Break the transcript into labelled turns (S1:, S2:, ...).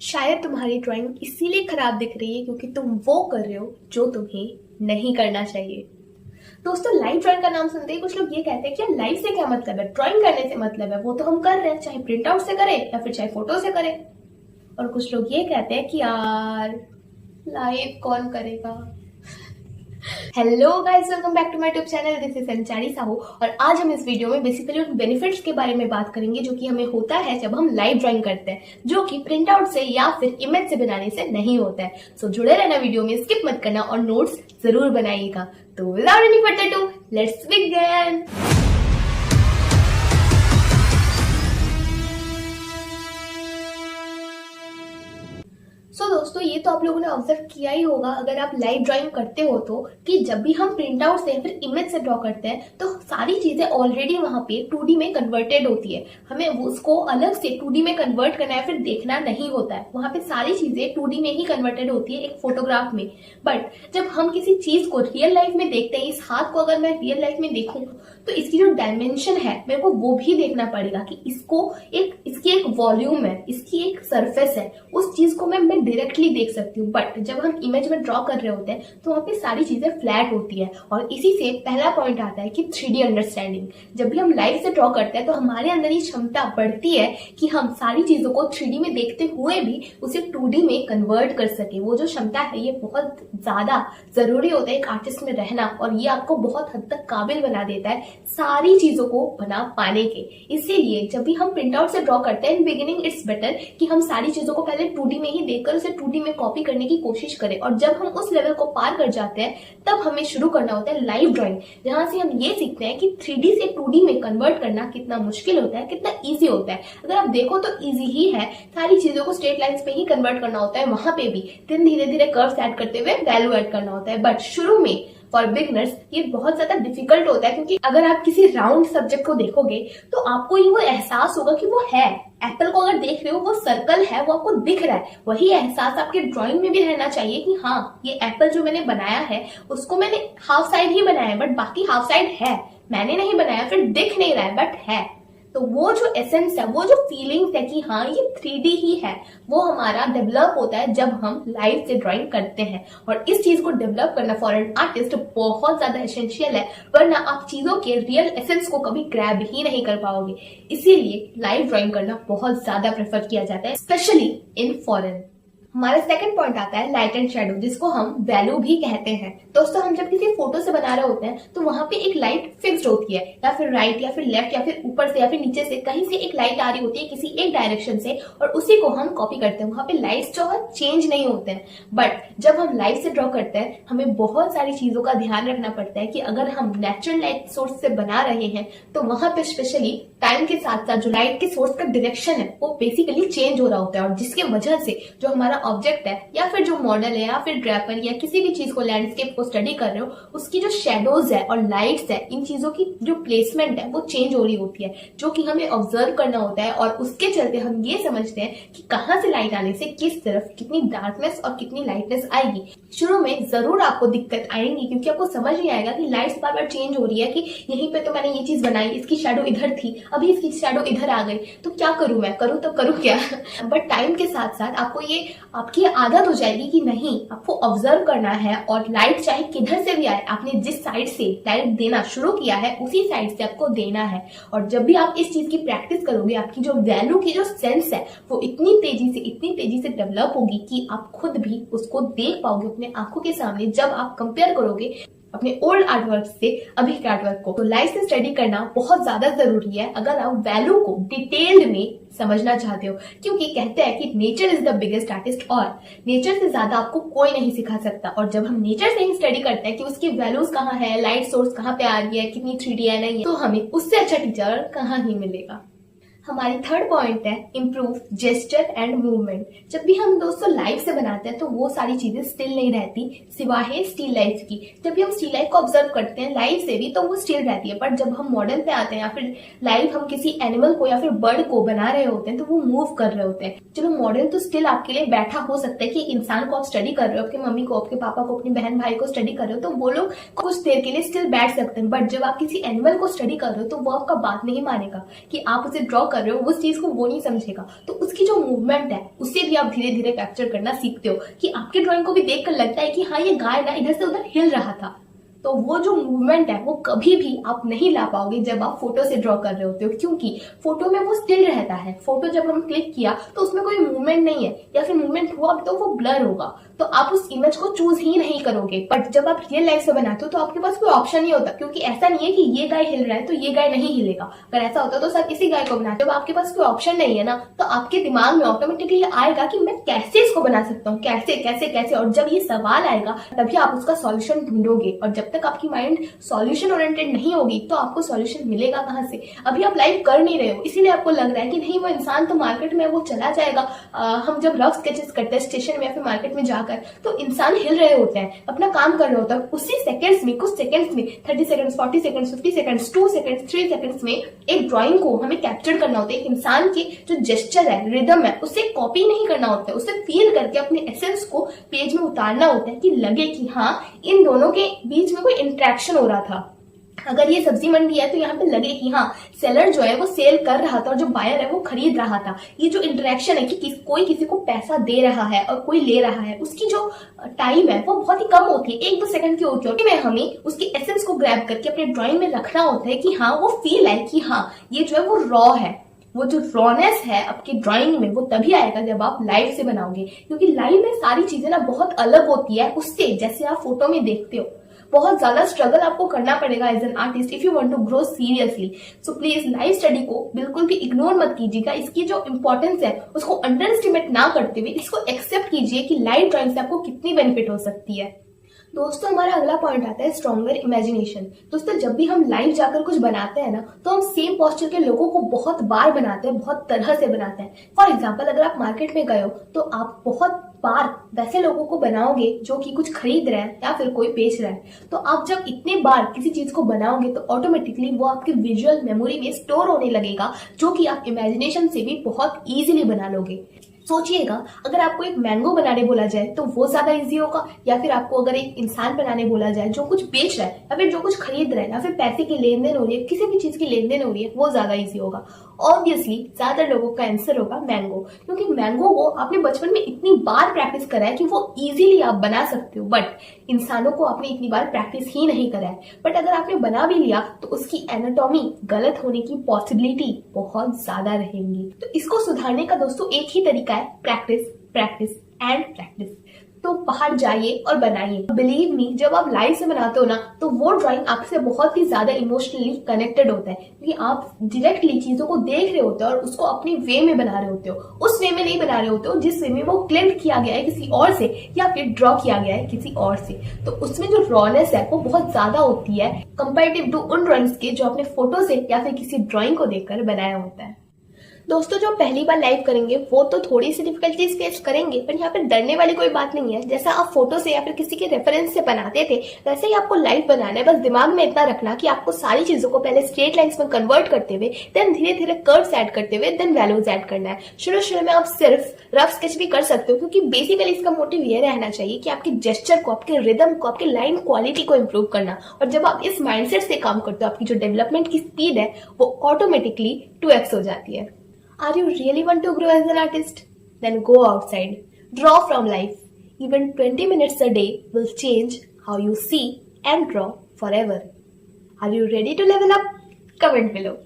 S1: शायद तुम्हारी ड्राइंग इसीलिए खराब दिख रही है क्योंकि तुम वो कर रहे हो जो तुम्हें नहीं करना चाहिए। दोस्तों, लाइव ड्राइंग का नाम सुनते ही कुछ लोग ये कहते हैं कि यार लाइव से क्या मतलब है, ड्राइंग करने से मतलब है, वो तो हम कर रहे हैं, चाहे प्रिंट आउट से करें या फिर चाहे फोटो से करें। और कुछ लोग ये कहते हैं कि यार लाइव कौन करेगा। Hello guys, welcome back to my YouTube channel. This is Sanchari Sahu और आज हम इस वीडियो में बेसिकली उन बेनिफिट्स के बारे में बात करेंगे जो कि हमें होता है जब हम लाइव ड्राइंग करते हैं, जो कि प्रिंट आउट से या फिर इमेज से बनाने से नहीं होता है। सो जुड़े रहना वीडियो में, स्किप मत करना और नोट्स जरूर बनाइएगा। तो without any further do, let's begin. दोस्तों, ये तो आप लोगों ने ऑब्जर्व किया ही होगा अगर आप लाइव ड्राइंग करते हो तो, कि जब भी हम प्रिंट आउट से फिर इमेज से ड्रॉ करते हैं तो सारी चीजें ऑलरेडी वहां पे 2D में कन्वर्टेड होती है। हमें उसको अलग से 2D में कन्वर्ट करना है, फिर देखना नहीं होता है। वहां पे सारी चीजें 2D में ही कन्वर्टेड होती है एक फोटोग्राफ में। बट जब हम किसी चीज को रियल लाइफ में देखते हैं, इस हाथ को अगर मैं रियल लाइफ में देखूं तो इसकी जो डायमेंशन है मेरे को वो भी देखना पड़ेगा कि इसकी एक वॉल्यूम है, इसकी एक सरफेस है, उस चीज को मैं डायरेक्टली देख सकती हूँ। बट जब हम इमेज में ड्रॉ कर रहे होते हैं तो वहां पे सारी चीजें फ्लैट होती है। और इसी से पहला पॉइंट आता है कि 3D अंडरस्टैंडिंग। जब भी हम लाइव से ड्रॉ करते हैं तो हमारे अंदर ये क्षमता बढ़ती है कि हम सारी चीजों को 3D में देखते हुए भी उसे 2D में कन्वर्ट कर सके। वो जो क्षमता है ये बहुत ज्यादा जरूरी होता है एक आर्टिस्ट में रहना, और ये आपको बहुत हद तक काबिल बना देता है सारी चीजों को बना पाने के। इसीलिए जब भी हम प्रिंट आउट से ड्रॉ करते हैं, इन बिगिनिंग इट्स बेटर कि हम सारी चीजों को पहले 2D में ही देखकर उसे 2D में कॉपी करने की कोशिश करें। और जब हम उस लेवल को पार कर जाते हैं तब हमें शुरू करना होता है लाइव ड्राइंग, जहां से हम ये सीखते हैं कि 3D से 2D में कन्वर्ट करना कितना मुश्किल होता है, कितना ईजी होता है। अगर आप देखो तो ईजी ही है, सारी चीजों को स्ट्रेट लाइंस पे ही कन्वर्ट करना होता है, वहां पे भी दिन धीरे धीरे कर्व्स ऐड करते हुए वैल्यू ऐड करना होता है। बट शुरू में फॉर बिगनर्स ये बहुत ज्यादा डिफिकल्ट होता है, क्योंकि अगर आप किसी राउंड सब्जेक्ट को देखोगे तो आपको ये वो एहसास होगा कि वो है। एप्पल को अगर देख रहे हो वो सर्कल है, वो आपको दिख रहा है। वही एहसास आपके ड्राइंग में भी रहना चाहिए कि हाँ, ये एप्पल जो मैंने बनाया है उसको मैंने हाफ साइड ही बनाया है, बट बाकी हाफ साइड है, मैंने नहीं बनाया, फिर दिख नहीं रहा है बट है। तो वो जो एसेंस है, वो जो फीलिंग्स है कि हाँ ये 3D ही है, वो हमारा डेवलप होता है जब हम लाइव से ड्राइंग करते हैं। और इस चीज को डेवलप करना फॉर एन आर्टिस्ट बहुत ज्यादा एसेंशियल है, वरना आप चीजों के रियल एसेंस को कभी ग्रैब ही नहीं कर पाओगे। इसीलिए लाइव ड्राइंग करना बहुत ज्यादा प्रेफर किया जाता है, स्पेशली इन फॉरेन। हमारा सेकंड पॉइंट आता है लाइट एंड शेडो, जिसको हम वैल्यू भी कहते हैं। दोस्तों, हम जब किसी फोटो से बना रहे होते हैं तो वहां पे एक लाइट फिक्स्ड होती है, या फिर राइट या फिर लेफ्ट या फिर ऊपर से या फिर नीचे से कहीं से एक लाइट आ रही होती है किसी एक डायरेक्शन से, और उसी को हम कॉपी करते हैं। वहां पे लाइट्स जो है चेंज नहीं होते हैं। बट जब हम लाइव से ड्रॉ करते हैं हमें बहुत सारी चीजों का ध्यान रखना पड़ता है कि अगर हम नेचुरल लाइट सोर्स से बना रहे हैं तो वहां पे स्पेशली टाइम के साथ साथ जो लाइट के सोर्स का डायरेक्शन है वो बेसिकली चेंज हो रहा होता है, और जिसके वजह से जो हमारा ऑब्जेक्ट है या फिर जो मॉडल है या फिर ड्रैपर या किसी भी चीज को, लैंडस्केप को स्टडी कर रहे हो, उसकी जो शेडोज है और लाइट्स है, इन चीजों की जो प्लेसमेंट है वो चेंज हो रही होती है, जो कि हमें ऑब्जर्व करना होता है। और उसके चलते हम ये समझते हैं कि कहाँ से लाइट आने से किस तरफ कितनी डार्कनेस और कितनी लाइटनेस आएगी। शुरू में जरूर आपको दिक्कत आएगी क्योंकि आपको समझ नहीं आएगा कि लाइट्स बार बार चेंज हो रही है, कि यहीं पे तो मैंने ये चीज बनाई, इसकी शेडो इधर थी, अभी इसकी शेडो इधर आ गई, तो क्या करूं मैं, करूं तो करूं क्या। बट टाइम के साथ साथ आपको ये आपकी आदत हो जाएगी कि नहीं, आपको ऑब्जर्व करना है, और लाइट चाहे किधर से भी आए, आपने जिस साइड से लाइट देना शुरू किया है उसी साइड से आपको देना है। और जब भी आप इस चीज की प्रैक्टिस करोगे, आपकी जो वैल्यू की जो सेंस है वो इतनी तेजी से डेवलप होगी कि आप खुद भी उसको देख पाओगे अपने आंखों के सामने, जब आप कंपेयर करोगे अपने ओल्ड आर्टवर्क से अभी के आर्टवर्क को। तो लाइव से स्टडी करना बहुत ज्यादा जरूरी है अगर आप वैल्यू को डिटेल्ड में समझना चाहते हो, क्योंकि कहते हैं कि nature is the biggest artist, और नेचर से ज्यादा आपको कोई नहीं सिखा सकता। और जब हम नेचर से ही स्टडी करते हैं कि उसकी वैल्यूज कहाँ है, लाइट सोर्स कहाँ पे आ रही है, कितनी 3D है नहीं है, तो हमें उससे अच्छा टीचर कहाँ ही मिलेगा। हमारी थर्ड पॉइंट है इम्प्रूव जेस्चर एंड मूवमेंट। जब भी हम दोस्तों लाइव से बनाते हैं तो वो सारी चीजें स्टिल नहीं रहती, सिवाय स्टिल लाइफ की। जब भी हम स्टिल लाइफ को ऑब्जर्व करते हैं लाइव से भी तो वो स्टिल रहती है, बट जब हम मॉडल पे आते हैं या फिर लाइव हम किसी एनिमल को या फिर बर्ड को बना रहे होते हैं तो वो मूव कर रहे होते हैं। चलो, मॉडल तो स्टिल आपके लिए बैठा हो सकता है कि इंसान को आप स्टडी कर रहे हो, आपकी मम्मी को, आपके पापा को, अपनी बहन भाई को स्टडी कर रहे हो, तो वो लोग कुछ देर के लिए स्टिल बैठ सकते हैं। बट जब आप किसी एनिमल को स्टडी कर रहे हो तो वो आपका बात नहीं मानेगा कि आप उसे ड्रॉ कर कर रहे हो उस चीज को वो नहीं समझेगा, तो उसकी जो मूवमेंट है उससे भी आप धीरे धीरे कैप्चर करना सीखते हो कि आपके ड्राइंग को भी देखकर लगता है कि हाँ ये गाय ना इधर से उधर हिल रहा था। तो वो जो मूवमेंट है वो कभी भी आप नहीं ला पाओगे जब आप फोटो से ड्रॉ कर रहे होते हो, क्योंकि फोटो में वो स्टिल रहता है। फोटो जब हम क्लिक किया तो उसमें कोई मूवमेंट नहीं है, या फिर मूवमेंट हुआ तो वो ब्लर होगा, तो आप उस इमेज को चूज ही नहीं करोगे। बट जब आप रियल लाइफ से बनाते हो तो आपके पास कोई ऑप्शन नहीं होता, क्योंकि ऐसा नहीं है कि ये गाय हिल रहा है तो ये गाय नहीं हिलेगा। अगर ऐसा होता तो सब इसी गाय को बनाते। जब आपके पास कोई ऑप्शन नहीं है ना, तो आपके दिमाग में ऑटोमेटिकली आएगा कि मैं कैसे इसको बना सकता हूँ, कैसे कैसे कैसे। और जब ये सवाल आएगा तभी आप उसका सॉल्यूशन ढूंढोगे, और जब तक आपकी माइंड सॉल्यूशन ओरिएंटेड नहीं होगी तो आपको सॉल्यूशन मिलेगा कहां से। अभी आप लाइव कर नहीं रहे हो, इसीलिए आपको लग रहा है कि नहीं वो इंसान तो मार्केट में वो चला जाएगा। हम जब रफ स्केचेस करते हैं स्टेशन में या फिर मार्केट में जाकर, तो इंसान हिल रहे होते हैं, अपना काम कर रहे होता है, उसी सेकंड्स में, कुछ सेकंड्स में, 30 seconds, 40 seconds, 50 seconds, 2 seconds, 3 seconds में एक ड्राइंग को हमें कैप्चर करना होता है। एक इंसान के जो जेस्चर है, रिदम है, उससे कॉपी नहीं करना होता है, उसे फील करके अपने एसेंस को पेज में उतारना होता है कि लगे कि हाँ इन दोनों के बीच में कोई इंटरेक्शन हो रहा था। अगर ये सब्जी मंडी है तो यहाँ पे लगे कि हाँ सेलर जो है वो सेल कर रहा था और जो बायर है वो खरीद रहा था। ये जो इंटरेक्शन है कि कोई किसी को पैसा दे रहा है और कोई ले रहा है, उसकी जो टाइम है वो बहुत ही कम होती है, 1-2 सेकंड की होती है। में हमें उसकी एसेंस को ग्रैब करके अपने ड्राइंग में रखना होता है कि हाँ वो फील है कि हाँ ये जो है वो रॉ है। वो जो रॉनेस है आपकी ड्राइंग में वो तभी आएगा जब आप लाइव से बनाओगे, क्योंकि लाइव में सारी चीजें ना बहुत अलग होती है उससे जैसे आप फोटो में देखते हो। बहुत ज्यादा स्ट्रगल आपको करना पड़ेगा as an artist if you want to grow seriously. So please live study को बिल्कुल भी इग्नोर मत कीजिएगा। इसकी जो इंपॉर्टेंस है उसको अंडर एस्टिमेट ना करते हुए इसको एक्सेप्ट कीजिए कि लाइव ड्राइंग से आपको कितनी बेनिफिट हो सकती है। दोस्तों हमारा अगला पॉइंट आता है स्ट्रॉन्गर इमेजिनेशन। दोस्तों जब भी हम लाइव जाकर कुछ बनाते हैं ना, तो हम सेम पोस्चर के लोगों को बहुत बार बनाते हैं, बहुत तरह से बनाते हैं। फॉर एग्जाम्पल अगर आप मार्केट में गए हो तो आप बहुत बार वैसे लोगों को बनाओगे जो कि कुछ खरीद रहे हैं या फिर कोई बेच रहा है। तो आप जब इतने बार किसी चीज को बनाओगे तो ऑटोमेटिकली वो आपकी विजुअल मेमोरी में स्टोर होने लगेगा, जो कि आप इमेजिनेशन से भी बहुत इजीली बना लोगे। सोचिएगा अगर आपको एक मैंगो बनाने बोला जाए तो वो ज्यादा इजी होगा, या फिर आपको अगर एक इंसान बनाने बोला जाए जो कुछ बेच रहा है या फिर जो कुछ खरीद रहा है या फिर पैसे की लेन देन हो रही है, किसी भी चीज की लेन देन हो रही है, वो ज्यादा इजी होगा। ऑब्वियसली ज्यादा लोगों का आंसर होगा मैंगो, क्योंकि मैंगो को आपने बचपन में इतनी बार प्रैक्टिस करा है कि वो इजीली आप बना सकते हो। बट इंसानों को आपने इतनी बार प्रैक्टिस ही नहीं करा है। बट अगर आपने बना भी लिया तो उसकी एनाटॉमी गलत होने की पॉसिबिलिटी बहुत ज्यादा रहेंगी। तो इसको सुधारने का दोस्तों एक ही तरीका है, प्रैक्टिस प्रैक्टिस एंड प्रैक्टिस। तो बाहर जाइए और बनाइए। बिलीव मी, जब आप लाइव से बनाते हो ना तो वो ड्राइंग आपसे बहुत ही ज्यादा इमोशनली कनेक्टेड होता है, क्योंकि आप डायरेक्टली चीजों को देख रहे होते हो और उसको अपने वे में बना रहे होते हो। उस वे में नहीं बना रहे होते हो जिस वे में वो क्लेम्ड किया गया है किसी और से या फिर ड्रॉ किया गया है किसी और से। तो उसमें जो रॉनेस है वो बहुत ज्यादा होती है कंपेरेटिव टू उन ड्रॉइंग्स के जो आपने फोटो से या फिर किसी ड्रॉइंग को देखकर बनाया होता है। दोस्तों जो पहली बार लाइव करेंगे वो तो थोड़ी सी डिफिकल्टीज फेस करेंगे, पर यहाँ पे डरने वाली कोई बात नहीं है। जैसा आप फोटो से या फिर किसी के रेफरेंस से बनाते थे वैसे ही आपको लाइव बनाना है। बस दिमाग में इतना रखना कि आपको सारी चीजों को पहले स्ट्रेट लाइंस में कन्वर्ट करते हुए देन धीरे धीरे कर्व्स ऐड करते हुए देन वैल्यूज ऐड करना है। शुरू में आप सिर्फ रफ स्केच भी कर सकते हो, क्योंकि बेसिकली इसका मोटिव ये रहना चाहिए कि आपके जेस्चर को, आपके रिदम को, आपके लाइन क्वालिटी को इम्प्रूव करना। और जब आप इस माइंडसेट से काम करते हो आपकी जो डेवलपमेंट की स्पीड है वो ऑटोमेटिकली 2x हो जाती है। Are you really want to grow as an artist? Then go outside. Draw from life. Even 20 minutes a day will change how you see and draw forever. Are you ready to level up? Comment below.